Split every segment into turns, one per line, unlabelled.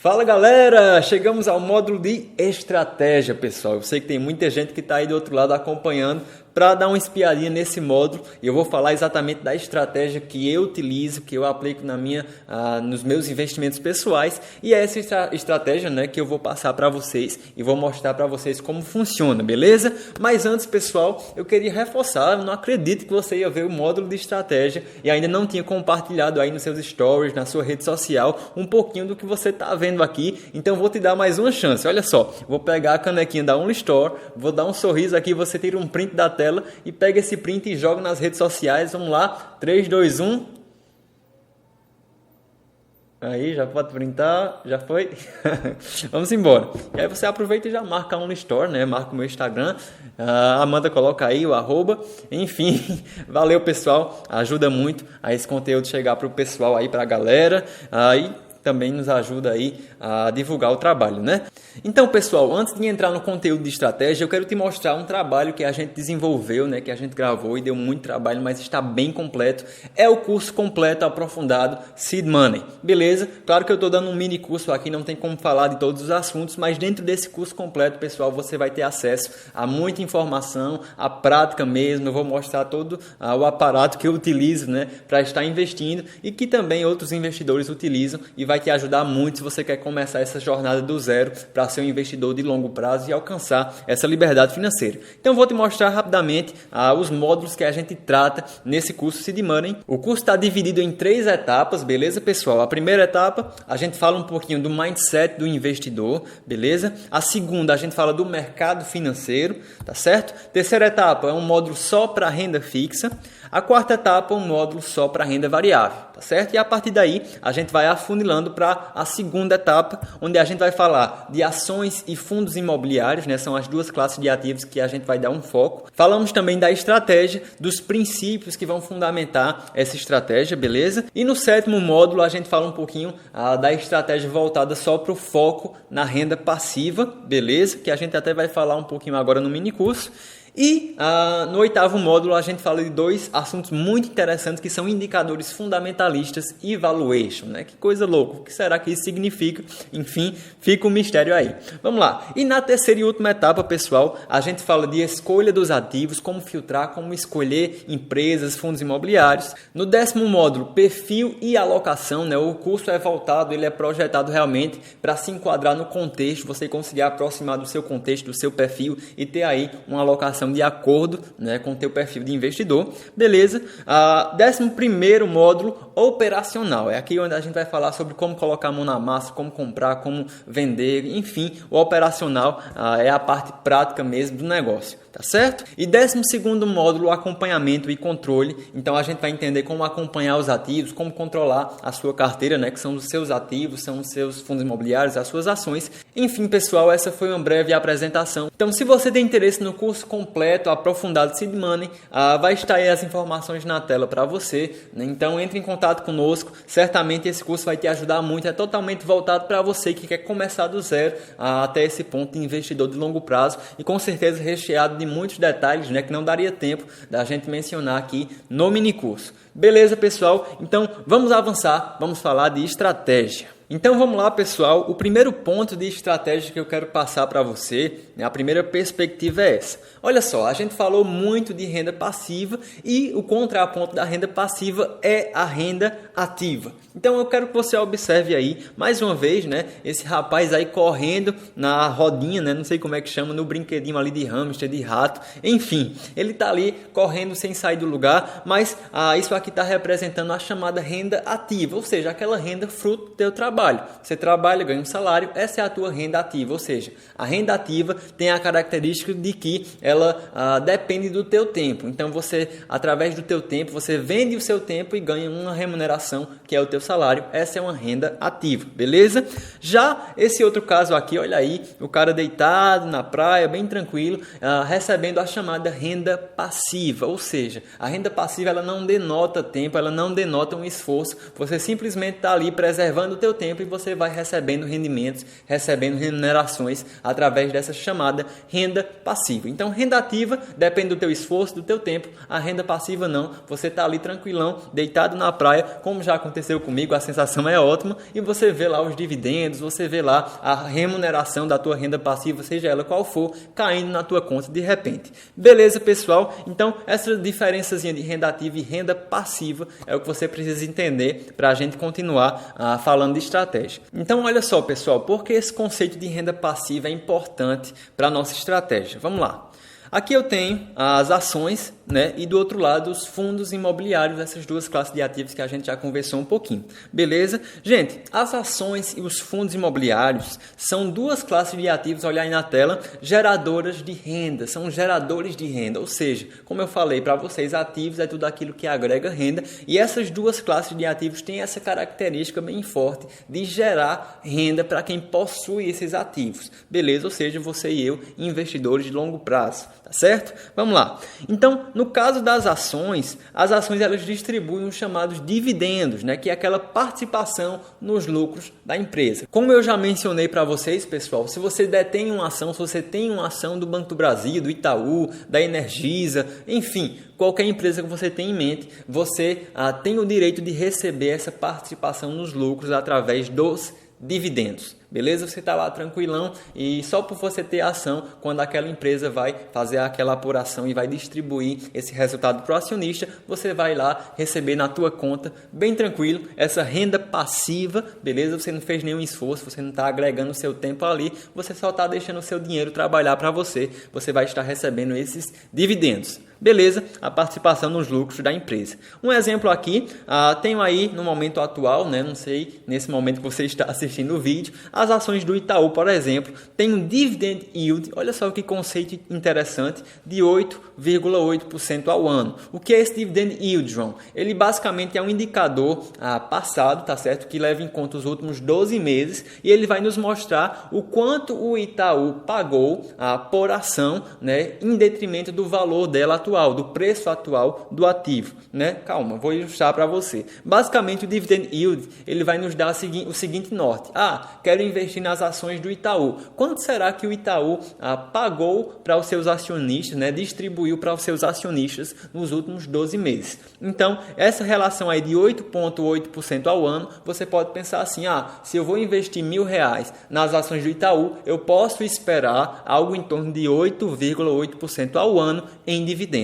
Fala galera, chegamos ao módulo de estratégia, pessoal. Eu sei que tem muita gente que está aí do outro lado acompanhando para dar uma espiadinha nesse módulo e eu vou falar exatamente da estratégia que eu utilizo, que eu aplico nos meus investimentos pessoais, e é essa estratégia, né, que eu vou passar para vocês e vou mostrar para vocês como funciona, beleza? Mas antes, pessoal, eu queria reforçar, eu não acredito que você ia ver o módulo de estratégia e ainda não tinha compartilhado aí nos seus stories, na sua rede social, um pouquinho do que você está vendo aqui, então vou te dar mais uma chance. Olha só, vou pegar a canequinha da Unlistore, vou dar um sorriso aqui, você tira um print da tela e pega esse print e joga nas redes sociais. Vamos lá, 3, 2, 1. Aí, já pode printar, já foi. Vamos embora. E aí você aproveita e já marca a Unlistore, né? Marca o meu Instagram. A Amanda coloca aí o @. Enfim, valeu pessoal. Ajuda muito a esse conteúdo chegar para o pessoal aí, para a galera. Aí também nos ajuda aí a divulgar o trabalho, né? Então, pessoal, antes de entrar no conteúdo de estratégia, eu quero te mostrar um trabalho que a gente desenvolveu, né? Que a gente gravou e deu muito trabalho, mas está bem completo. É o curso completo aprofundado Seed Money, beleza? Claro que eu estou dando um mini curso aqui, não tem como falar de todos os assuntos, mas dentro desse curso completo, pessoal, você vai ter acesso a muita informação, a prática mesmo. Eu vou mostrar todo o aparato que eu utilizo, né? Para estar investindo e que também outros investidores utilizam e vai te ajudar muito se você quer começar essa jornada do zero para ser um investidor de longo prazo e alcançar essa liberdade financeira. Então vou te mostrar rapidamente os módulos que a gente trata nesse curso Seed Money. O curso está dividido em 3 etapas, beleza, pessoal? A primeira etapa a gente fala um pouquinho do mindset do investidor, beleza? A segunda a gente fala do mercado financeiro, tá certo? Terceira etapa é um módulo só para renda fixa. A quarta etapa é um módulo só para renda variável, tá certo? E a partir daí a gente vai afunilando para a segunda etapa, onde a gente vai falar de ações e fundos imobiliários, né? São as duas classes de ativos que a gente vai dar um foco. Falamos também da estratégia, dos princípios que vão fundamentar essa estratégia, beleza? E no sétimo módulo a gente fala um pouquinho da estratégia voltada só para o foco na renda passiva, beleza? Que a gente até vai falar um pouquinho agora no mini curso. E no oitavo módulo a gente fala de 2 assuntos muito interessantes que são indicadores fundamentalistas e valuation, né? Que coisa louca, o que será que isso significa? Enfim, fica um mistério aí. Vamos lá. E na terceira e última etapa, pessoal, a gente fala de escolha dos ativos, como filtrar, como escolher empresas, fundos imobiliários. No 10º módulo, perfil e alocação, né? O curso é voltado, ele é projetado realmente para se enquadrar no contexto, você conseguir aproximar do seu contexto, do seu perfil e ter aí uma alocação de acordo, né, com o teu perfil de investidor, beleza? 11º módulo, operacional, é aqui onde a gente vai falar sobre como colocar a mão na massa, como comprar, como vender, enfim, o operacional é a parte prática mesmo do negócio, tá certo? E 12º módulo, acompanhamento e controle, então a gente vai entender como acompanhar os ativos, como controlar a sua carteira, né, que são os seus ativos, são os seus fundos imobiliários, as suas ações. Enfim, pessoal, essa foi uma breve apresentação. Então, se você tem interesse no curso completo, aprofundado Seed Money, vai estar aí as informações na tela para você, né? Então entre em contato conosco, certamente esse curso vai te ajudar muito, é totalmente voltado para você que quer começar do zero até esse ponto de investidor de longo prazo e com certeza recheado de muitos detalhes, né, que não daria tempo da gente mencionar aqui no mini curso. Beleza, pessoal? Então vamos avançar, vamos falar de estratégia. Então vamos lá, pessoal, o primeiro ponto de estratégia que eu quero passar para você, né, a primeira perspectiva é essa. Olha só, a gente falou muito de renda passiva e o contraponto da renda passiva é a renda ativa. Então eu quero que você observe aí, mais uma vez, né, esse rapaz aí correndo na rodinha, né, não sei como é que chama, no brinquedinho ali de hamster, de rato, enfim, ele está ali correndo sem sair do lugar, mas isso aqui está representando a chamada renda ativa, ou seja, aquela renda fruto do teu trabalho. Você trabalha, ganha um salário, essa é a tua renda ativa, ou seja, a renda ativa tem a característica de que ela depende do teu tempo. Então você, através do teu tempo, você vende o seu tempo e ganha uma remuneração que é o teu salário. Essa é uma renda ativa, beleza? Já esse outro caso aqui, olha aí, o cara deitado na praia, bem tranquilo, recebendo a chamada renda passiva, ou seja, a renda passiva ela não denota tempo, ela não denota um esforço, você simplesmente está ali preservando o teu tempo tempo e você vai recebendo rendimentos, recebendo remunerações através dessa chamada renda passiva. Então, renda ativa depende do teu esforço, do teu tempo. A renda passiva não. Você está ali tranquilão, deitado na praia, como já aconteceu comigo, a sensação é ótima e você vê lá os dividendos, você vê lá a remuneração da tua renda passiva, seja ela qual for, caindo na tua conta de repente. Beleza, pessoal? Então, essa diferençazinha de renda ativa e renda passiva é o que você precisa entender para a gente continuar falando de estratégia. Então, olha só, pessoal, por que esse conceito de renda passiva é importante para a nossa estratégia? Vamos lá. Aqui eu tenho as ações, né? E do outro lado os fundos imobiliários, essas duas classes de ativos que a gente já conversou um pouquinho. Beleza? Gente, as ações e os fundos imobiliários são duas classes de ativos, olha aí na tela, geradoras de renda, são geradores de renda. Ou seja, como eu falei para vocês, ativos é tudo aquilo que agrega renda e essas duas classes de ativos têm essa característica bem forte de gerar renda para quem possui esses ativos. Beleza? Ou seja, você e eu, investidores de longo prazo. Tá certo? Vamos lá. Então, no caso das ações, as ações elas distribuem os chamados dividendos, né? Que é aquela participação nos lucros da empresa. Como eu já mencionei para vocês, pessoal, se você detém uma ação, se você tem uma ação do Banco do Brasil, do Itaú, da Energisa, enfim, qualquer empresa que você tem em mente, você tem o direito de receber essa participação nos lucros através dos dividendos. Beleza? Você está lá tranquilão e só por você ter ação, quando aquela empresa vai fazer aquela apuração e vai distribuir esse resultado para o acionista, você vai lá receber na tua conta, bem tranquilo, essa renda passiva, beleza? Você não fez nenhum esforço, você não está agregando o seu tempo ali, você só está deixando o seu dinheiro trabalhar para você, você vai estar recebendo esses dividendos. Beleza? A participação nos lucros da empresa. Um exemplo aqui, tenho aí no momento atual, né? Não sei, nesse momento que você está assistindo o vídeo, as ações do Itaú, por exemplo, tem um dividend yield, olha só que conceito interessante, de 8,8% ao ano. O que é esse dividend yield, João? Ele basicamente é um indicador passado, tá certo? Que leva em conta os últimos 12 meses e ele vai nos mostrar o quanto o Itaú pagou por ação, né? Em detrimento do valor dela atual, do preço atual do ativo, né? Calma, vou ilustrar para você. Basicamente, o dividend yield, ele vai nos dar o seguinte norte. Quero investir nas ações do Itaú. Quanto será que o Itaú pagou para os seus acionistas, né? Distribuiu para os seus acionistas nos últimos 12 meses? Então, essa relação aí de 8,8% ao ano, você pode pensar assim, se eu vou investir R$1.000 nas ações do Itaú, eu posso esperar algo em torno de 8,8% ao ano em dividendos.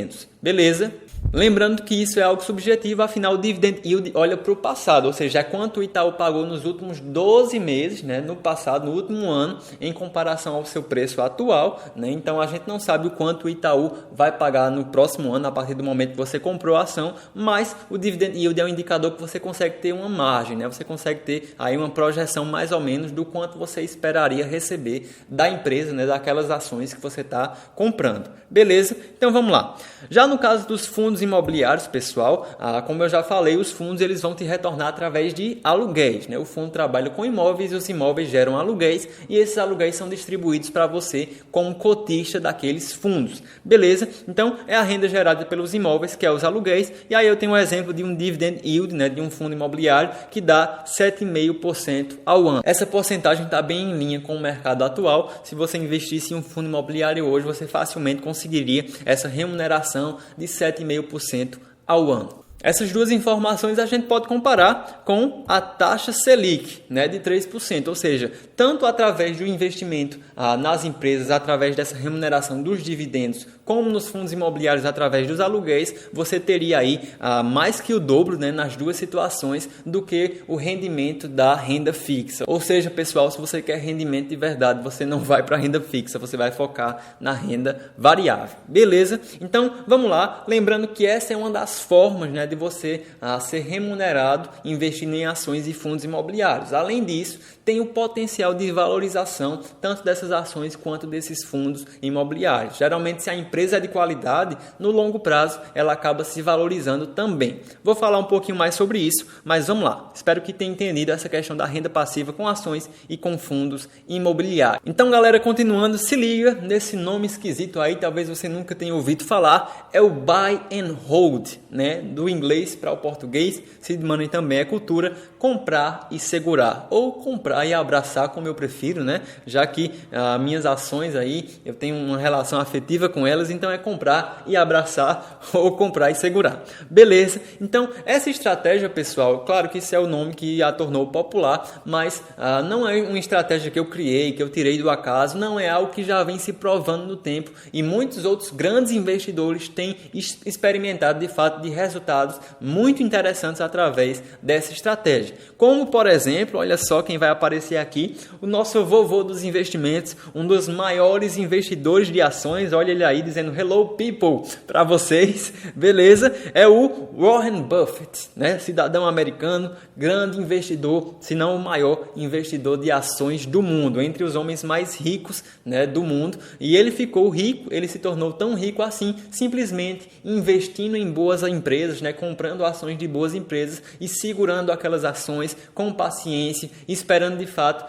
Beleza? Lembrando que isso é algo subjetivo, afinal o dividend yield olha para o passado, ou seja, é quanto o Itaú pagou nos últimos 12 meses, né, no passado, no último ano, em comparação ao seu preço atual, né? Então a gente não sabe o quanto o Itaú vai pagar no próximo ano, a partir do momento que você comprou a ação, mas o dividend yield é um indicador que você consegue ter uma margem, né? Você consegue ter aí uma projeção mais ou menos do quanto você esperaria receber da empresa, né, daquelas ações que você está comprando. Beleza? Então vamos lá. Já no caso dos fundos imobiliários, pessoal, como eu já falei, os fundos eles vão te retornar através de aluguéis, né? O fundo trabalha com imóveis e os imóveis geram aluguéis e esses aluguéis são distribuídos para você como cotista daqueles fundos. Beleza? Então, é a renda gerada pelos imóveis, que é os aluguéis, e aí eu tenho um exemplo de um dividend yield, né, de um fundo imobiliário que dá 7,5% ao ano. Essa porcentagem está bem em linha com o mercado atual. Se você investisse em um fundo imobiliário hoje, você facilmente conseguiria essa remuneração de 7,5% ao ano. Essas duas informações a gente pode comparar com a taxa Selic, né, de 3%, ou seja, tanto através do investimento nas empresas, através dessa remuneração dos dividendos, como nos fundos imobiliários através dos aluguéis, você teria aí mais que o dobro, né, nas duas situações do que o rendimento da renda fixa. Ou seja, pessoal, se você quer rendimento de verdade, você não vai para a renda fixa, você vai focar na renda variável. Beleza? Então, vamos lá. Lembrando que essa é uma das formas, né, de você ser remunerado investindo em ações e fundos imobiliários. Além disso, tem o potencial de valorização tanto dessas ações quanto desses fundos imobiliários. Geralmente, se a empresa é de qualidade, no longo prazo ela acaba se valorizando também. Vou falar um pouquinho mais sobre isso, mas vamos lá. Espero que tenha entendido essa questão da renda passiva com ações e com fundos imobiliários. Então, galera, continuando, se liga nesse nome esquisito aí, talvez você nunca tenha ouvido falar, é o Buy and Hold, né, do inglês inglês para o português, seed money também é cultura, comprar e segurar, ou comprar e abraçar, como eu prefiro, né? Já que minhas ações aí, eu tenho uma relação afetiva com elas, então é comprar e abraçar ou comprar e segurar. Beleza? Então, essa estratégia, pessoal, claro que isso é o nome que a tornou popular, mas não é uma estratégia que eu criei, que eu tirei do acaso, não é algo que já vem se provando no tempo e muitos outros grandes investidores têm experimentado de fato de resultados muito interessantes através dessa estratégia. Como, por exemplo, olha só quem vai aparecer aqui, o nosso vovô dos investimentos, um dos maiores investidores de ações, olha ele aí dizendo hello people para vocês, beleza? É o Warren Buffett, né? Cidadão americano, grande investidor, se não o maior investidor de ações do mundo, entre os homens mais ricos, né, do mundo, e ele ficou rico, ele se tornou tão rico assim, simplesmente investindo em boas empresas, né, comprando ações de boas empresas e segurando aquelas ações com paciência, esperando de fato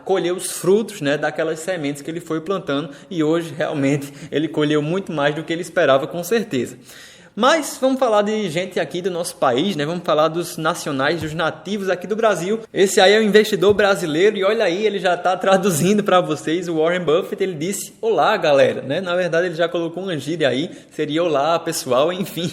colher os frutos, né, daquelas sementes que ele foi plantando, e hoje realmente ele colheu muito mais do que ele esperava, com certeza. Mas vamos falar de gente aqui do nosso país, né? Vamos falar dos nacionais, dos nativos aqui do Brasil. Esse aí é o investidor brasileiro e olha aí, ele já está traduzindo para vocês. O Warren Buffett, ele disse olá, galera, né? Na verdade, ele já colocou uma gíria aí, seria olá, pessoal, enfim.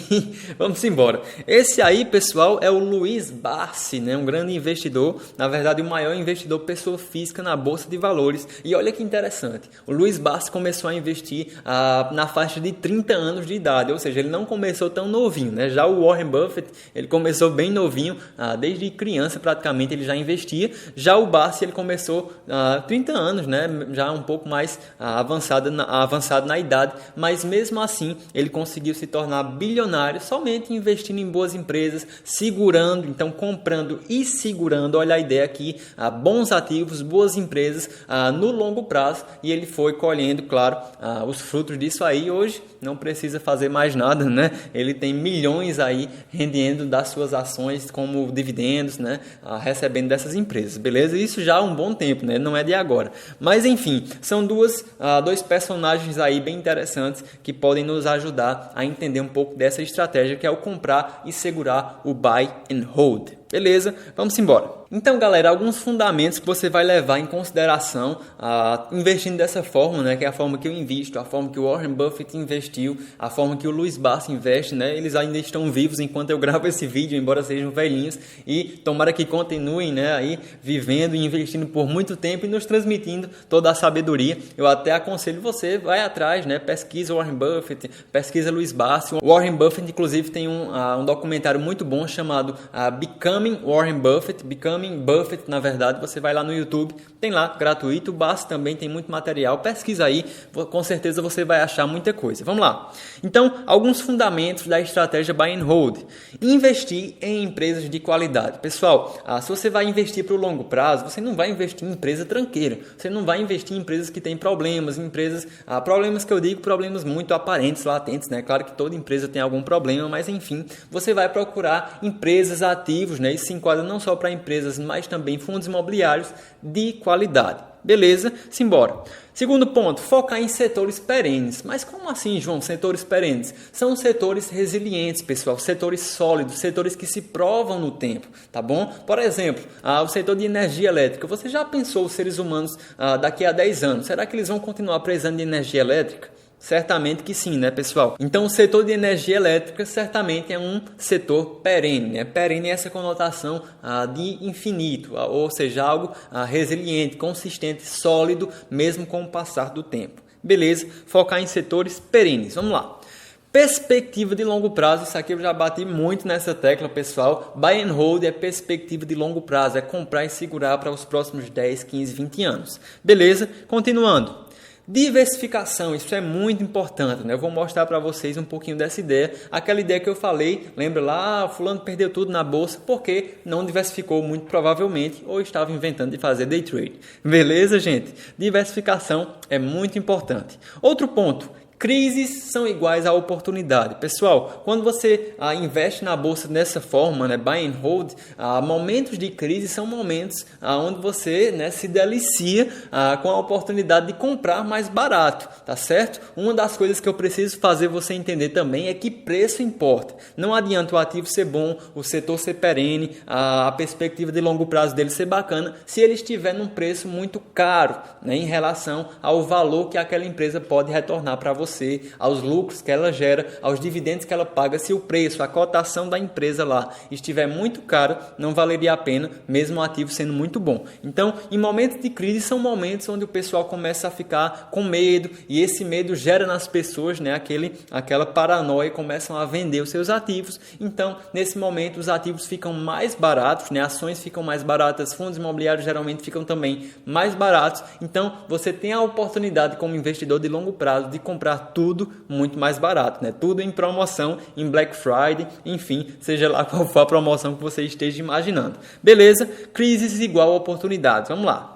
Vamos embora. Esse aí, pessoal, é o Luiz Barsi, né? Um grande investidor, na verdade, o maior investidor pessoa física na Bolsa de Valores. E olha que interessante, o Luiz Barsi começou a investir na faixa de 30 anos de idade, ou seja, ele não começou tão novinho, né? Já o Warren Buffett, ele começou bem novinho, desde criança praticamente ele já investia. Já o Barsi, ele começou 30 anos, né? Já um pouco mais avançado na idade, mas mesmo assim ele conseguiu se tornar bilionário somente investindo em boas empresas, segurando, então comprando e segurando, olha a ideia aqui, bons ativos, boas empresas no longo prazo, e ele foi colhendo, claro, os frutos disso aí. Hoje não precisa fazer mais nada, né? Ele tem milhões aí rendendo das suas ações como dividendos, né? Recebendo dessas empresas, beleza? Isso já há um bom tempo, né? Não é de agora. Mas enfim, são dois personagens aí bem interessantes que podem nos ajudar a entender um pouco dessa estratégia, que é o comprar e segurar, o buy and hold. Beleza? Vamos embora. Então, galera, alguns fundamentos que você vai levar em consideração investindo dessa forma, né? Que é a forma que eu invisto, a forma que o Warren Buffett investiu, a forma que o Luiz Barsi investe, né? Eles ainda estão vivos enquanto eu gravo esse vídeo, embora sejam velhinhos, e tomara que continuem, né, aí vivendo e investindo por muito tempo e nos transmitindo toda a sabedoria. Eu até aconselho você, vai atrás, né? Pesquisa Warren Buffett, pesquisa Luiz Barsi. O Warren Buffett, inclusive, tem um documentário muito bom chamado Becoming Warren Buffett, Becoming Buffett, na verdade. Você vai lá no YouTube, tem lá, gratuito. O Barsi também tem muito material, pesquisa aí, com certeza você vai achar muita coisa. Vamos lá. Então, alguns fundamentos da estratégia Buy and Hold. Investir em empresas de qualidade. Pessoal, se você vai investir para o longo prazo, você não vai investir em empresa tranqueira, você não vai investir em empresas que têm problemas, problemas que eu digo, problemas muito aparentes, latentes, né? Claro que toda empresa tem algum problema, mas enfim, você vai procurar empresas, ativos, né? Isso se enquadra não só para empresas, mas também fundos imobiliários de qualidade. Beleza? Simbora. Segundo ponto, focar em setores perenes. Mas como assim, João, setores perenes? São setores resilientes, pessoal, setores sólidos, setores que se provam no tempo, tá bom? Por exemplo, o setor de energia elétrica. Você já pensou os seres humanos daqui a 10 anos? Será que eles vão continuar precisando de energia elétrica? Certamente que sim, né, pessoal? Então, o setor de energia elétrica certamente é um setor perene, né? Perene é essa conotação de infinito, ou seja, algo resiliente, consistente, sólido, mesmo com o passar do tempo. Beleza? Focar em setores perenes. Vamos lá. Perspectiva de longo prazo, isso aqui eu já bati muito nessa tecla, pessoal. Buy and hold é perspectiva de longo prazo, é comprar e segurar para os próximos 10, 15, 20 anos. Beleza? Continuando. Diversificação, isso é muito importante, né? Eu vou mostrar para vocês um pouquinho dessa ideia, aquela ideia que eu falei, lembra lá, fulano perdeu tudo na bolsa porque não diversificou muito provavelmente ou estava inventando de fazer day trade. Beleza, gente? Diversificação é muito importante. Outro ponto, Crises são iguais à oportunidade. Pessoal, quando você investe na bolsa dessa forma, né, buy and hold, momentos de crise são momentos onde você, né, se delicia com a oportunidade de comprar mais barato, tá certo? Uma das coisas que eu preciso fazer você entender também é que preço importa. Não adianta o ativo ser bom, o setor ser perene, a perspectiva de longo prazo dele ser bacana, se ele estiver num preço muito caro, né, em relação ao valor que aquela empresa pode retornar para você, aos lucros que ela gera, aos dividendos que ela paga. Se o preço, a cotação da empresa lá estiver muito caro, não valeria a pena, mesmo o ativo sendo muito bom. Então, em momentos de crise, são momentos onde o pessoal começa a ficar com medo, e esse medo gera nas pessoas, né, aquela paranoia, começam a vender os seus ativos. Então, nesse momento, os ativos ficam mais baratos, né, ações ficam mais baratas, fundos imobiliários geralmente ficam também mais baratos. Então, você tem a oportunidade como investidor de longo prazo de comprar tudo muito mais barato, né? Tudo em promoção, em Black Friday, enfim, seja lá qual for a promoção que você esteja imaginando. Beleza? Crises igual a oportunidades. Vamos lá.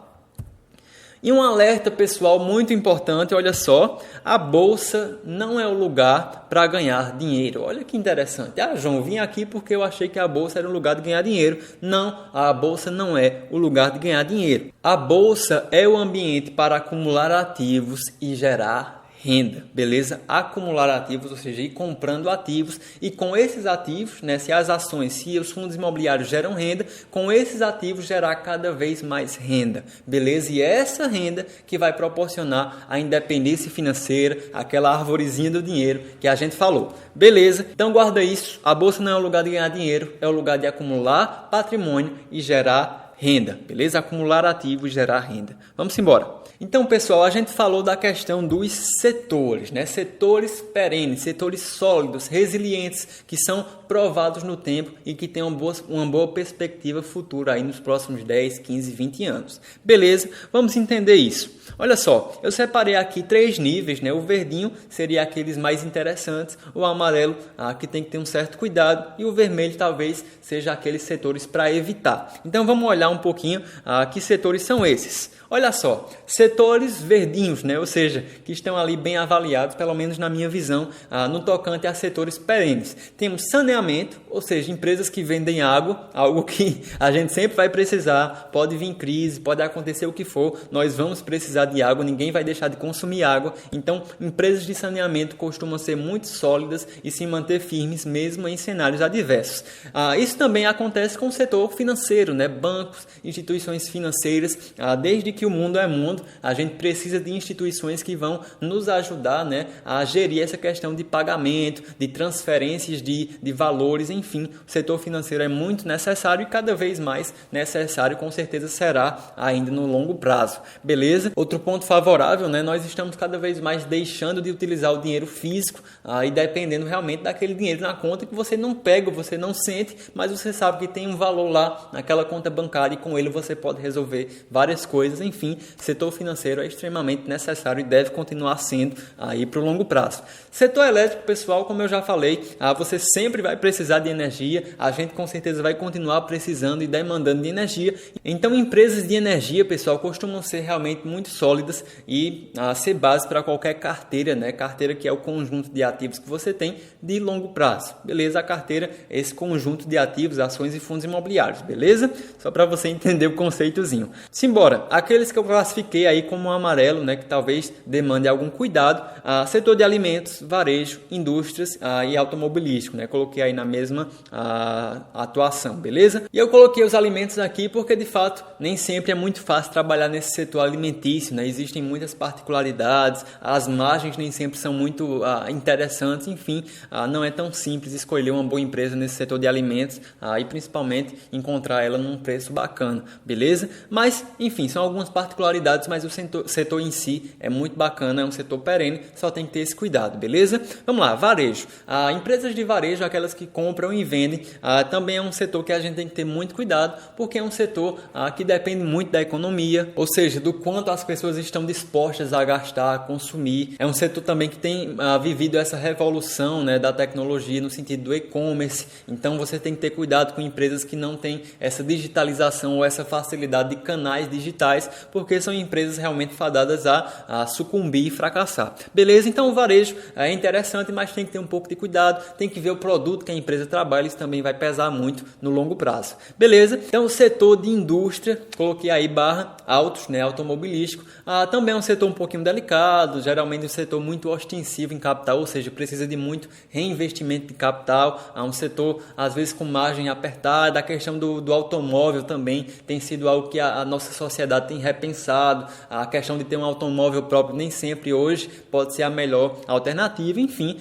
E um alerta pessoal muito importante, olha só, a bolsa não é o lugar para ganhar dinheiro. Olha que interessante. João, vim aqui porque eu achei que a bolsa era o lugar de ganhar dinheiro. Não, a bolsa não é o lugar de ganhar dinheiro. A bolsa é o ambiente para acumular ativos e gerar renda, beleza? Acumular ativos, ou seja, ir comprando ativos, e com esses ativos, né, se as ações, se os fundos imobiliários geram renda, com esses ativos gerar cada vez mais renda, beleza? E é essa renda que vai proporcionar a independência financeira, aquela arvorezinha do dinheiro que a gente falou, beleza? Então guarda isso, a bolsa não é o lugar de ganhar dinheiro, é o lugar de acumular patrimônio e gerar renda, beleza? Acumular ativos e gerar renda. Vamos embora. Então, pessoal, a gente falou da questão dos setores, né? Setores perenes, setores sólidos, resilientes, que são provados no tempo e que têm uma boa perspectiva futura aí nos próximos 10, 15, 20 anos. Beleza? Vamos entender isso. Olha só, eu separei aqui 3 níveis, né? O verdinho seria aqueles mais interessantes, o amarelo que tem que ter um certo cuidado, e o vermelho talvez seja aqueles setores para evitar. Então vamos olhar um pouquinho que setores são esses. Olha só, setores verdinhos, né? Ou seja, que estão ali bem avaliados, pelo menos na minha visão, no tocante a setores perenes. Temos saneamento, ou seja, empresas que vendem água, algo que a gente sempre vai precisar, pode vir crise, pode acontecer o que for, nós vamos precisar de água, ninguém vai deixar de consumir água. Então, empresas de saneamento costumam ser muito sólidas e se manter firmes mesmo em cenários adversos. Isso também acontece com o setor financeiro, né? Bancos, instituições financeiras, desde que o mundo é mundo, a gente precisa de instituições que vão nos ajudar, né, a gerir essa questão de pagamento, de transferências de valores, enfim, o setor financeiro é muito necessário e cada vez mais necessário, com certeza será ainda no longo prazo, beleza? Outro ponto favorável, né, nós estamos cada vez mais deixando de utilizar o dinheiro físico e dependendo realmente daquele dinheiro na conta que você não pega, você não sente, mas você sabe que tem um valor lá naquela conta bancária e com ele você pode resolver várias coisas. Enfim, setor financeiro é extremamente necessário e deve continuar sendo aí para o longo prazo. Setor elétrico, pessoal, como eu já falei, você sempre vai precisar de energia, a gente com certeza vai continuar precisando e demandando de energia. Então, empresas de energia, pessoal, costumam ser realmente muito sólidas e ser base para qualquer carteira, né? Carteira que é o conjunto de ativos que você tem de longo prazo. Beleza? A carteira é esse conjunto de ativos, ações e fundos imobiliários, beleza? Só para você entender o conceitozinho. Simbora, aqueles que eu classifiquei aí como amarelo, né, que talvez demande algum cuidado, setor de alimentos, varejo, indústrias e automobilístico, né? Coloquei aí na mesma atuação, beleza? E eu coloquei os alimentos aqui porque de fato nem sempre é muito fácil trabalhar nesse setor alimentício, né? Existem muitas particularidades, as margens nem sempre são muito interessantes, enfim, não é tão simples escolher uma boa empresa nesse setor de alimentos e principalmente encontrar ela num preço bacana, beleza? Mas, enfim, são algumas particularidades, mas o setor em si é muito bacana, é um setor perene, só tem que ter esse cuidado, beleza? Vamos lá, varejo. Empresas de varejo, aquelas que compram e vendem, também é um setor que a gente tem que ter muito cuidado, porque é um setor que depende muito da economia, ou seja, do quanto as pessoas estão dispostas a gastar, a consumir. É um setor também que tem vivido essa revolução, né, da tecnologia no sentido do e-commerce. Então você tem que ter cuidado com empresas que não têm essa digitalização ou essa facilidade de canais digitais, porque são empresas realmente fadadas a sucumbir e fracassar. Beleza? Então o varejo é interessante, mas tem que ter um pouco de cuidado, tem que ver o produto que a empresa trabalha, isso também vai pesar muito no longo prazo. Beleza? Então o setor de indústria, coloquei aí barra autos, né, automobilístico, também é um setor um pouquinho delicado, geralmente um setor muito ostensivo em capital, ou seja, precisa de muito reinvestimento de capital, um setor às vezes com margem apertada. A questão do automóvel também tem sido algo que a nossa sociedade tem repensado, a questão de ter um automóvel próprio nem sempre hoje pode ser a melhor alternativa, enfim,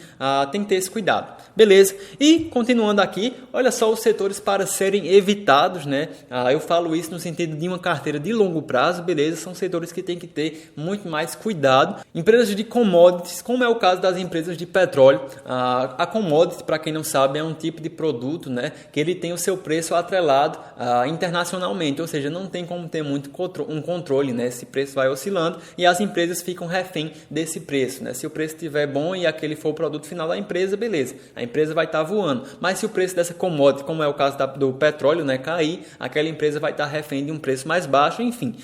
tem que ter esse cuidado. Beleza? E continuando aqui, olha só os setores para serem evitados, né? Eu falo isso no sentido de uma carteira de longo prazo, beleza? São setores que tem que ter muito mais cuidado. Empresas de commodities, como é o caso das empresas de petróleo. A commodity, para quem não sabe, é um tipo de produto, né, que ele tem o seu preço atrelado internacionalmente, ou seja, não tem como ter muito um controle, né? Esse preço vai oscilando e as empresas ficam refém desse preço, né? Se o preço estiver bom e aquele for o produto final da empresa, beleza, a empresa vai estar voando. Mas se o preço dessa commodity, como é o caso do petróleo, né, cair, aquela empresa vai estar refém de um preço mais baixo, enfim,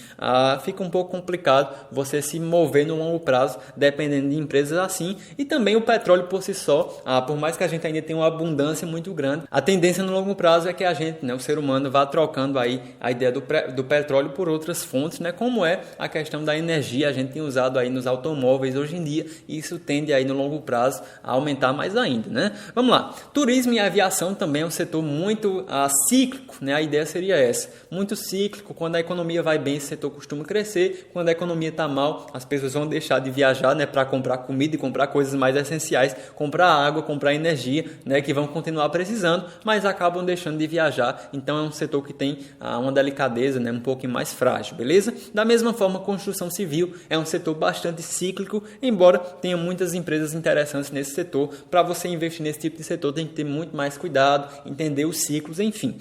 fica um pouco complicado você se mover no longo prazo, dependendo de empresas assim. E também o petróleo por si só, por mais que a gente ainda tenha uma abundância muito grande, a tendência no longo prazo é que a gente, né, o ser humano, vá trocando aí a ideia do petróleo por outras fontes, né, como é a questão da energia. A gente tem usado aí nos automóveis hoje em dia, e isso tende aí no longo prazo a aumentar mais ainda, né? Vamos lá. Turismo e aviação também é um setor muito cíclico, né? A ideia seria essa, muito cíclico. Quando a economia vai bem, esse setor costuma crescer. Quando a economia está mal, as pessoas vão deixar de viajar, né, para comprar comida e comprar coisas mais essenciais, comprar água, comprar energia, né, que vão continuar precisando, mas acabam deixando de viajar. Então é um setor que tem uma delicadeza, né, um pouquinho mais frágil, beleza? Da mesma forma, construção civil é um setor bastante cíclico, embora tenha muitas empresas interessantes nesse setor. Para você investir nesse tipo de setor, tem que ter muito mais cuidado, entender os ciclos, enfim.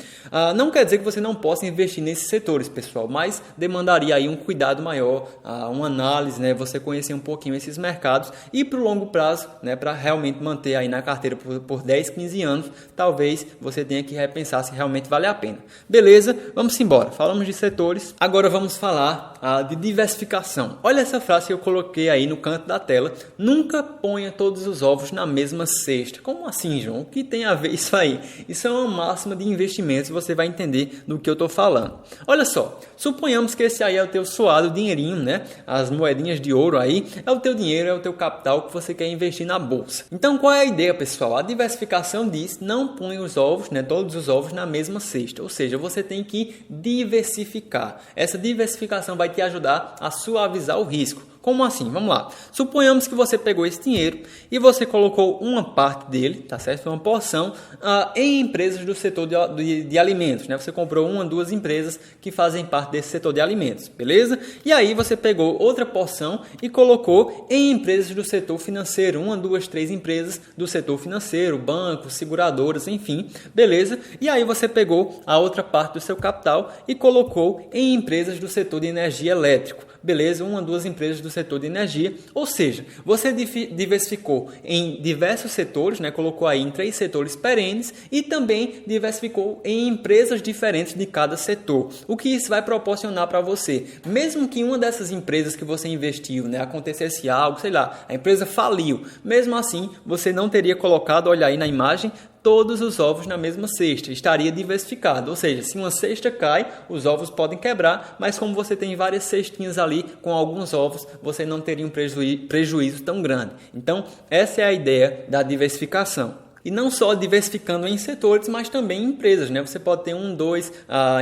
Não quer dizer que você não possa investir nesses setores, pessoal, mas demandaria aí um cuidado maior, uma análise, né, você conhecer um pouquinho esses mercados, e para o longo prazo, né, para realmente manter aí na carteira por 10, 15 anos, talvez você tenha que repensar se realmente vale a pena. Beleza? Vamos embora. Falamos de setores, agora vamos falar de diversificação. Olha essa frase que eu coloquei aí no canto da tela: nunca ponha todos os ovos na mesma cesta. Como assim, João? O que tem a ver isso aí? Isso é uma máxima de investimentos, você vai entender do que eu estou falando. Olha só, suponhamos que esse aí é o teu suado dinheirinho, né? As moedinhas de ouro aí, é o teu dinheiro, é o teu capital que você quer investir na bolsa. Então qual é a ideia, pessoal? A diversificação diz: não põe os ovos, né, todos os ovos na mesma cesta, ou seja, você tem que diversificar. Essa diversificação vai te ajudar a suavizar o risco. Como assim? Vamos lá. Suponhamos que você pegou esse dinheiro e você colocou uma parte dele, tá certo? Uma porção em empresas do setor de alimentos, né? Você comprou 1, 2 empresas que fazem parte desse setor de alimentos, beleza? E aí você pegou outra porção e colocou em empresas do setor financeiro, 1, 2, 3 empresas do setor financeiro, bancos, seguradoras, enfim, beleza? E aí você pegou a outra parte do seu capital e colocou em empresas do setor de energia elétrico. Beleza, 1, 2 empresas do setor de energia, ou seja, você diversificou em diversos setores, né? Colocou aí em 3 setores perenes e também diversificou em empresas diferentes de cada setor. O que isso vai proporcionar para você? Mesmo que uma dessas empresas que você investiu, né, acontecesse algo, sei lá, a empresa faliu, mesmo assim você não teria colocado, olha aí na imagem, todos os ovos na mesma cesta, estaria diversificado, ou seja, se uma cesta cai, os ovos podem quebrar, mas como você tem várias cestinhas ali com alguns ovos, você não teria um prejuízo tão grande. Então, essa é a ideia da diversificação. E não só diversificando em setores, mas também em empresas, né? Você pode ter 1, 2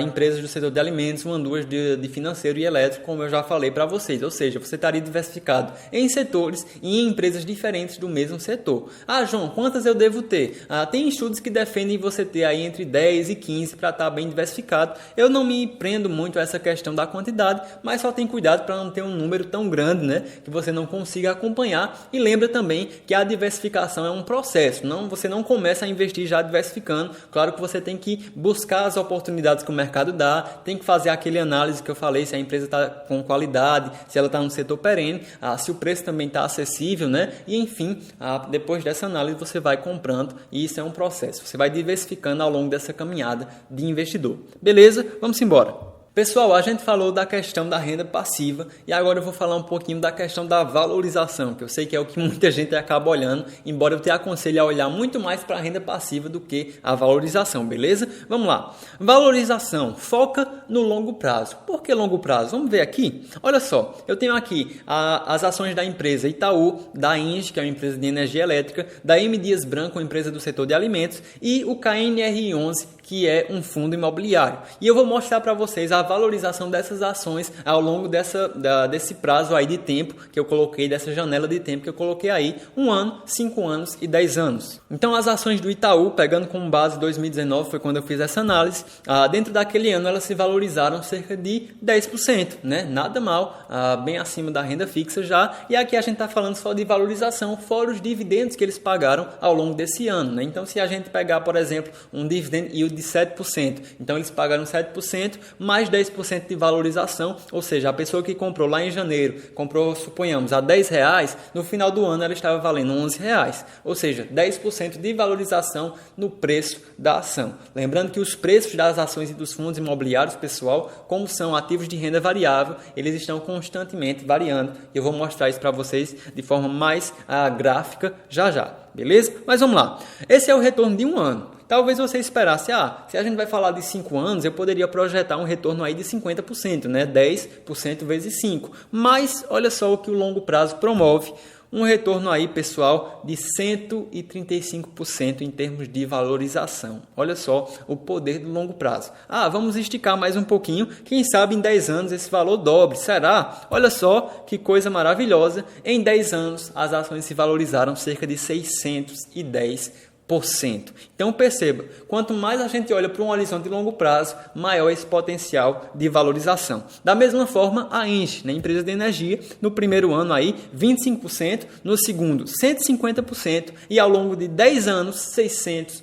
empresas do setor de alimentos, 1, 2 de financeiro e elétrico, como eu já falei para vocês. Ou seja, você estaria diversificado em setores e em empresas diferentes do mesmo setor. João, quantas eu devo ter? Tem estudos que defendem você ter aí entre 10 e 15 para estar bem diversificado. Eu não me prendo muito a essa questão da quantidade, mas só tem cuidado para não ter um número tão grande, né, que você não consiga acompanhar. E lembra também que a diversificação é um processo, você não começa a investir já diversificando. Claro que você tem que buscar as oportunidades que o mercado dá, tem que fazer aquele análise que eu falei, se a empresa está com qualidade, se ela está no setor perene, se o preço também está acessível, né? E enfim, depois dessa análise você vai comprando e isso é um processo. Você vai diversificando ao longo dessa caminhada de investidor. Beleza? Vamos embora. Pessoal, a gente falou da questão da renda passiva e agora eu vou falar um pouquinho da questão da valorização, que eu sei que é o que muita gente acaba olhando, embora eu te aconselhe a olhar muito mais para a renda passiva do que a valorização, beleza? Vamos lá. Valorização foca no longo prazo. Por que longo prazo? Vamos ver aqui. Olha só, eu tenho aqui as ações da empresa Itaú, da ENGIE, que é uma empresa de energia elétrica, da M. Dias Branco, uma empresa do setor de alimentos, e o KNR11, que é um fundo imobiliário. E eu vou mostrar para vocês a valorização dessas ações ao longo desse prazo aí de tempo que eu coloquei, dessa janela de tempo que eu coloquei aí, 1 ano, 5 anos e 10 anos. Então as ações do Itaú, pegando como base 2019, foi quando eu fiz essa análise, dentro daquele ano elas se valorizaram cerca de 10%, né? Nada mal, bem acima da renda fixa já, e aqui a gente está falando só de valorização, fora os dividendos que eles pagaram ao longo desse ano, né? Então se a gente pegar, por exemplo, um dividend yield de 7%, então eles pagaram 7%, mais 10% de valorização, ou seja, a pessoa que comprou lá em janeiro, comprou, suponhamos, a R$10, no final do ano ela estava valendo R$11, ou seja, 10% de valorização no preço da ação. Lembrando que os preços das ações e dos fundos imobiliários, pessoal, como são ativos de renda variável, eles estão constantemente variando, e eu vou mostrar isso para vocês de forma mais gráfica já, beleza? Mas vamos lá, esse é o retorno de 1 ano. Talvez você esperasse, se a gente vai falar de 5 anos, eu poderia projetar um retorno aí de 50%, né? 10% vezes 5. Mas olha só o que o longo prazo promove. Um retorno aí, pessoal, de 135% em termos de valorização. Olha só o poder do longo prazo. Vamos esticar mais um pouquinho. Quem sabe em 10 anos esse valor dobre. Será? Olha só que coisa maravilhosa. Em 10 anos, as ações se valorizaram cerca de 610%. Então perceba, quanto mais a gente olha para um horizonte de longo prazo, maior esse potencial de valorização. Da mesma forma, a ENGIE, né, empresa de energia, no primeiro ano aí 25%, no segundo 150% e ao longo de 10 anos 600%.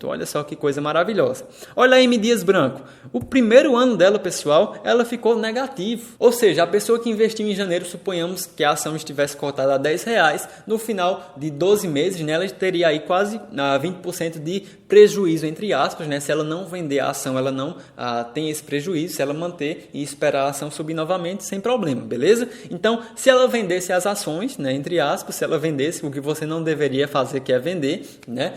Olha só que coisa maravilhosa. Olha a M. Dias Branco. O primeiro ano dela, pessoal, ela ficou negativo. Ou seja, a pessoa que investiu em janeiro, suponhamos que a ação estivesse cotada a R$10, no final de 12 meses, né, ela teria aí quase 20% de prejuízo, entre aspas, né? Se ela não vender a ação, ela não tem esse prejuízo. Se ela manter e esperar a ação subir novamente, sem problema, beleza? Então, se ela vendesse as ações, né, entre aspas, se ela vendesse o que você não deveria fazer, que é vender, né,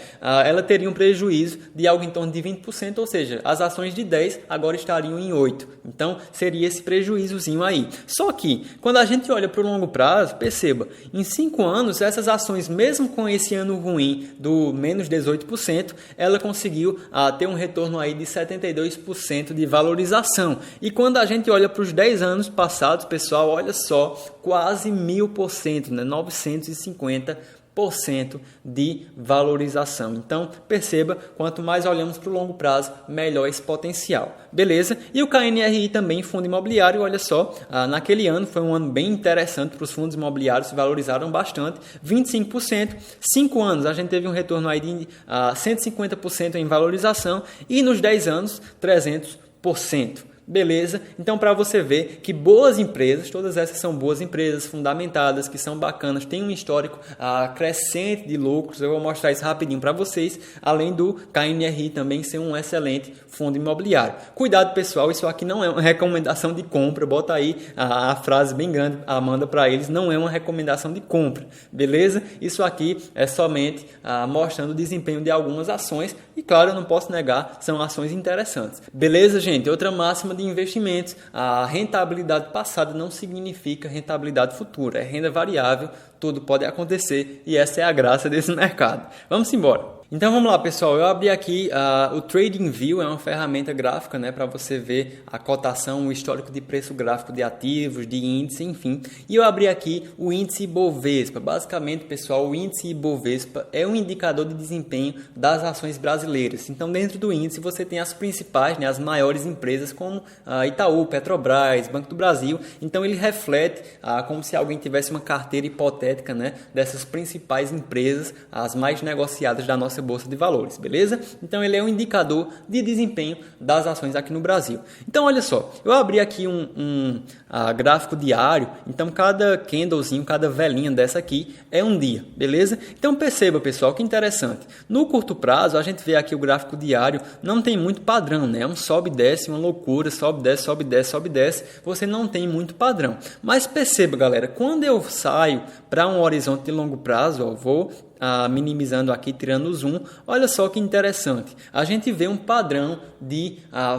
ela teria um prejuízo de algo em torno de 20%, ou seja, as ações de 10 agora estariam em 8. Então, seria esse prejuízozinho aí. Só que, quando a gente olha para o longo prazo, perceba, em 5 anos, essas ações, mesmo com esse ano ruim do menos 18%, ela conseguiu ter um retorno aí de 72% de valorização. E quando a gente olha para os 10 anos passados, pessoal, olha só, quase 1000%, né? 950% de valorização. Então, perceba, quanto mais olhamos para o longo prazo, melhor esse potencial. Beleza? E o KNRI também, fundo imobiliário, olha só, naquele ano foi um ano bem interessante para os fundos imobiliários, se valorizaram bastante, 25%. 5 anos, a gente teve um retorno aí de 150% em valorização e nos 10 anos, 300%. Beleza? Então, para você ver que boas empresas, todas essas são boas empresas, fundamentadas, que são bacanas, têm um histórico crescente de lucros. Eu vou mostrar isso rapidinho para vocês, além do KNRI também ser um excelente fundo imobiliário. Cuidado, pessoal, isso aqui não é uma recomendação de compra. Bota aí a frase bem grande, Amanda, para eles, não é uma recomendação de compra. Beleza? Isso aqui é somente mostrando o desempenho de algumas ações e, claro, eu não posso negar, são ações interessantes. Beleza, gente? Outra máxima de investimentos, a rentabilidade passada não significa rentabilidade futura, é renda variável, tudo pode acontecer e essa é a graça desse mercado. Vamos embora. Então vamos lá, pessoal, eu abri aqui o TradingView, é uma ferramenta gráfica, né, para você ver a cotação, o histórico de preço gráfico de ativos, de índice, enfim. E eu abri aqui o índice Ibovespa. Basicamente, pessoal, o índice Ibovespa é um indicador de desempenho das ações brasileiras. Então dentro do índice você tem as principais, né, as maiores empresas como Itaú, Petrobras, Banco do Brasil. Então ele reflete como se alguém tivesse uma carteira hipotética, né, dessas principais empresas, as mais negociadas da nossa bolsa de valores, beleza? Então ele é um indicador de desempenho das ações aqui no Brasil. Então olha só, eu abri aqui um gráfico diário, então cada candlezinho, cada velinha dessa aqui é um dia, beleza? Então perceba, pessoal, que interessante. No curto prazo, a gente vê aqui o gráfico diário, não tem muito padrão, né? Um sobe e desce, uma loucura, sobe, desce, sobe, desce, sobe, desce, você não tem muito padrão. Mas perceba, galera, quando eu saio para um horizonte de longo prazo, ó, vou minimizando aqui, tirando o zoom, olha só que interessante, a gente vê um padrão de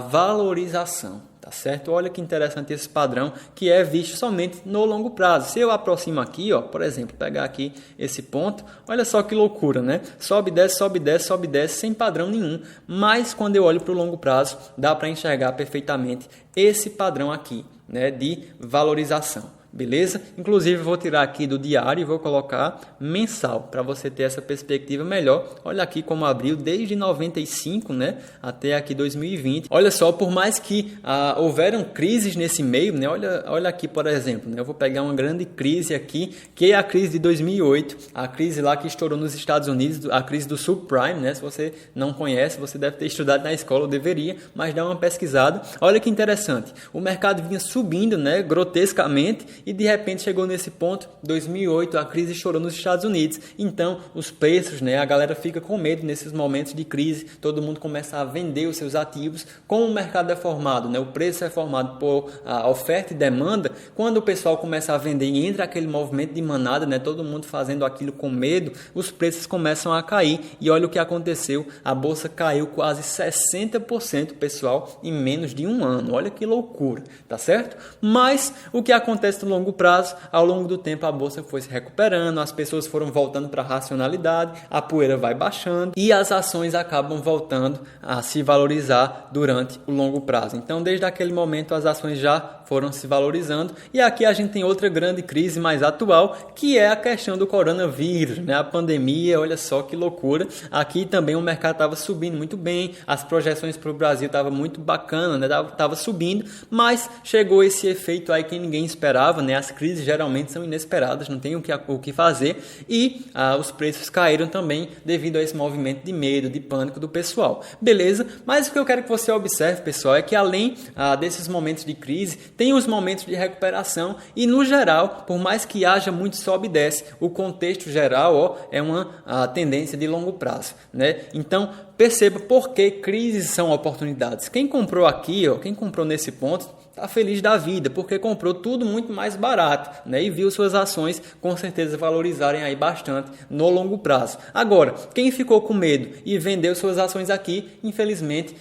valorização, tá certo? Olha que interessante esse padrão que é visto somente no longo prazo. Se eu aproximo aqui, ó, por exemplo, pegar aqui esse ponto, olha só que loucura, né? Sobe, desce, sobe, desce, sobe, desce, sem padrão nenhum, mas quando eu olho para o longo prazo, dá para enxergar perfeitamente esse padrão aqui, né, de valorização. Beleza? Inclusive vou tirar aqui do diário e vou colocar mensal para você ter essa perspectiva melhor. Olha aqui como abriu desde 95, né, até aqui 2020. Olha só, por mais que houveram crises nesse meio, né, olha aqui, por exemplo, né, eu vou pegar uma grande crise aqui, que é a crise de 2008, a crise lá que estourou nos Estados Unidos, a crise do subprime, né? Se você não conhece, você deve ter estudado na escola, ou deveria, mas dá uma pesquisada. Olha que interessante, o mercado vinha subindo, né, grotescamente, e de repente chegou nesse ponto, 2008, a crise estourou nos Estados Unidos. Então, os preços, né, a galera fica com medo nesses momentos de crise, todo mundo começa a vender os seus ativos. Como o mercado é formado, né, o preço é formado por oferta e demanda, quando o pessoal começa a vender e entra aquele movimento de manada, né, todo mundo fazendo aquilo com medo, os preços começam a cair. E olha o que aconteceu, a bolsa caiu quase 60%, pessoal, em menos de um ano. Olha que loucura, tá certo? Mas o que acontece no longo prazo, ao longo do tempo a bolsa foi se recuperando, as pessoas foram voltando para a racionalidade, a poeira vai baixando e as ações acabam voltando a se valorizar durante o longo prazo. Então, desde aquele momento, as ações já foram se valorizando. E aqui a gente tem outra grande crise mais atual, que é a questão do coronavírus, né? A pandemia, olha só que loucura. Aqui também o mercado estava subindo muito bem, as projeções para o Brasil estavam muito bacana, né? Tava subindo, mas chegou esse efeito aí que ninguém esperava, né? As crises geralmente são inesperadas, não tem o que fazer, e os preços caíram também devido a esse movimento de medo, de pânico do pessoal. Beleza? Mas o que eu quero que você observe, pessoal, é que além desses momentos de crise, tem os momentos de recuperação e, no geral, por mais que haja muito sobe e desce, o contexto geral é uma tendência de longo prazo, né? Então, perceba por que crises são oportunidades. Quem comprou aqui, quem comprou nesse ponto, está feliz da vida, porque comprou tudo muito mais barato, né? E viu suas ações com certeza valorizarem aí bastante no longo prazo. Agora, quem ficou com medo e vendeu suas ações aqui, infelizmente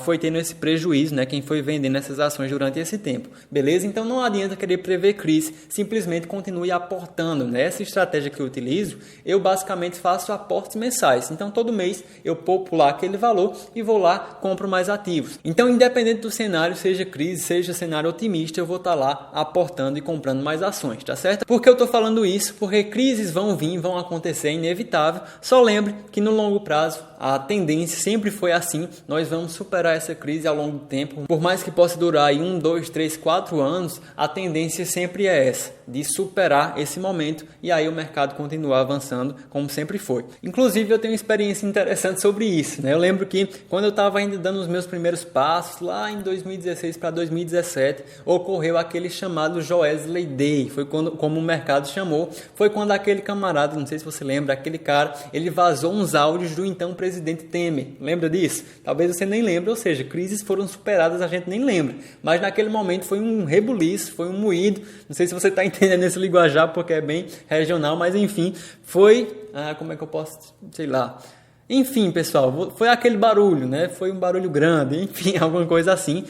foi tendo esse prejuízo, né? Quem foi vendendo essas ações durante esse tempo, beleza? Então não adianta querer prever crise, simplesmente continue aportando, né? Essa estratégia que eu utilizo, eu basicamente faço aportes mensais. Então todo mês eu poupo lá aquele valor e vou lá, compro mais ativos. Então, independente do cenário, seja crise, seja cenário otimista, eu vou estar lá aportando e comprando mais ações, tá certo? Por que eu estou falando isso? Porque crises vão vir, vão acontecer, é inevitável. Só lembre que no longo prazo a tendência sempre foi assim, nós vamos superar essa crise ao longo do tempo. Por mais que possa durar aí 1, 2, 3, 4 anos, a tendência sempre é essa, de superar esse momento e aí o mercado continuar avançando como sempre foi. Inclusive eu tenho uma experiência interessante sobre isso, né? Eu lembro que quando eu estava ainda dando os meus primeiros passos, lá em 2016 para 2017, ocorreu aquele chamado Joesley Day, foi como o mercado chamou, foi quando aquele camarada, não sei se você lembra, aquele cara, ele vazou uns áudios do então presidente Temer, lembra disso? Talvez você nem lembre, ou seja, crises foram superadas, a gente nem lembra, mas naquele momento foi um rebuliço, foi um moído, não sei se você está entendendo esse linguajar porque é bem regional, mas enfim, foi, como é que eu posso, sei lá, Enfim, pessoal, foi aquele barulho, né? Foi um barulho grande, enfim, alguma coisa assim.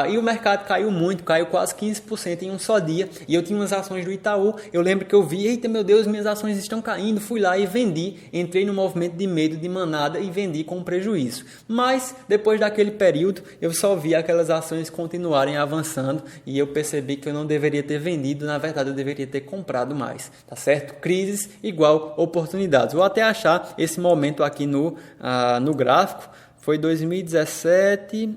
E o mercado caiu muito, caiu quase 15% em um só dia. E eu tinha umas ações do Itaú, eu lembro que eu vi, eita meu Deus, minhas ações estão caindo. Fui lá e vendi, entrei no movimento de medo de manada e vendi com prejuízo. Mas, depois daquele período, eu só vi aquelas ações continuarem avançando e eu percebi que eu não deveria ter vendido, na verdade eu deveria ter comprado mais, tá certo? Crises igual oportunidades. Vou até achar esse momento aqui no gráfico, foi 2017,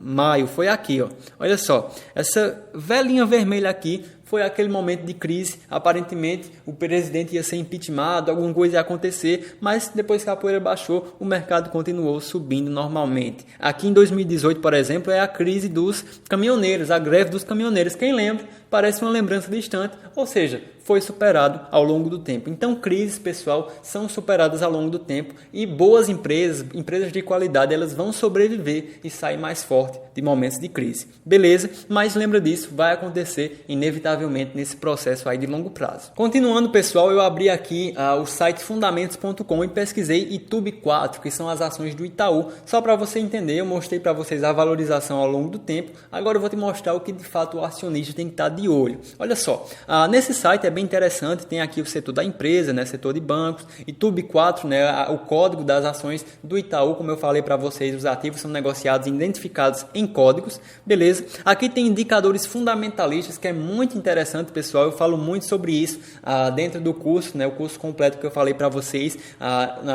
maio, foi aqui, ó. Olha só, essa velhinha vermelha aqui foi aquele momento de crise. Aparentemente o presidente ia ser impeachmentado, alguma coisa ia acontecer, mas depois que a poeira baixou, o mercado continuou subindo normalmente. Aqui em 2018, por exemplo, é a crise dos caminhoneiros, a greve dos caminhoneiros. Quem lembra? Parece uma lembrança distante, ou seja, foi superado ao longo do tempo. Então, crises, pessoal, são superadas ao longo do tempo e boas empresas, empresas de qualidade, elas vão sobreviver e sair mais forte de momentos de crise. Beleza? Mas lembra disso, vai acontecer inevitavelmente nesse processo aí de longo prazo. Continuando, pessoal, eu abri aqui o site fundamentos.com e pesquisei ITUB4, que são as ações do Itaú. Só para você entender, eu mostrei para vocês a valorização ao longo do tempo. Agora eu vou te mostrar o que de fato o acionista tem que estar de olho. Olha só, nesse site é bem interessante, tem aqui o setor da empresa, né, setor de bancos, ITUB4, né, o código das ações do Itaú, como eu falei para vocês, os ativos são negociados e identificados em códigos, beleza? Aqui tem indicadores fundamentalistas, que é muito interessante, pessoal, eu falo muito sobre isso dentro do curso, né, o curso completo que eu falei para vocês,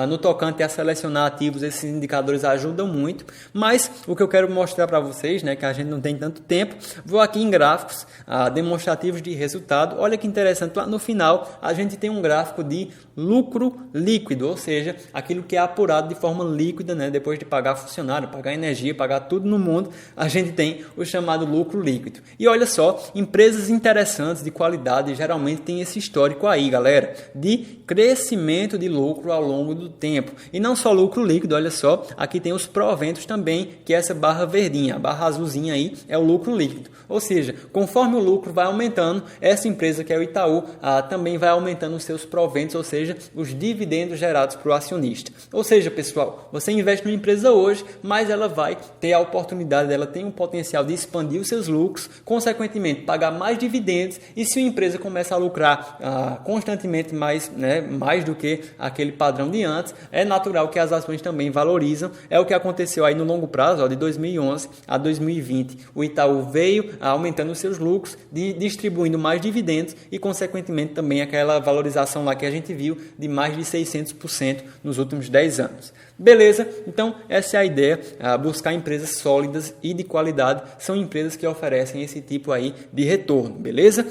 no tocante a selecionar ativos, esses indicadores ajudam muito, mas o que eu quero mostrar para vocês, né, que a gente não tem tanto tempo, vou aqui em gráficos, demonstrativos de resultado. Olha que interessante, lá no final a gente tem um gráfico de lucro líquido, ou seja, aquilo que é apurado de forma líquida, né? Depois de pagar funcionário, pagar energia, pagar tudo no mundo, a gente tem o chamado lucro líquido. E olha só, empresas interessantes de qualidade geralmente tem esse histórico aí, galera, de crescimento de lucro ao longo do tempo. E não só lucro líquido, olha só, aqui tem os proventos também, que é essa barra verdinha, a barra azulzinha aí é o lucro líquido. Ou seja, conforme o lucro vai aumentando, essa empresa que é o Itaú também vai aumentando os seus proventos, ou seja, os dividendos gerados para o acionista. Ou seja, pessoal, você investe numa empresa hoje, mas ela vai ter a oportunidade, ela tem um potencial de expandir os seus lucros, consequentemente pagar mais dividendos, e se a empresa começa a lucrar constantemente mais, né, mais do que aquele padrão de antes, é natural que as ações também valorizam. É o que aconteceu aí no longo prazo, de 2011 a 2020. O Itaú veio aumentando os seus lucros, distribuindo mais dividendos e, consequentemente, também aquela valorização lá que a gente viu de mais de 600% nos últimos 10 anos. Beleza? Então, essa é a ideia, buscar empresas sólidas e de qualidade, são empresas que oferecem esse tipo aí de retorno, beleza?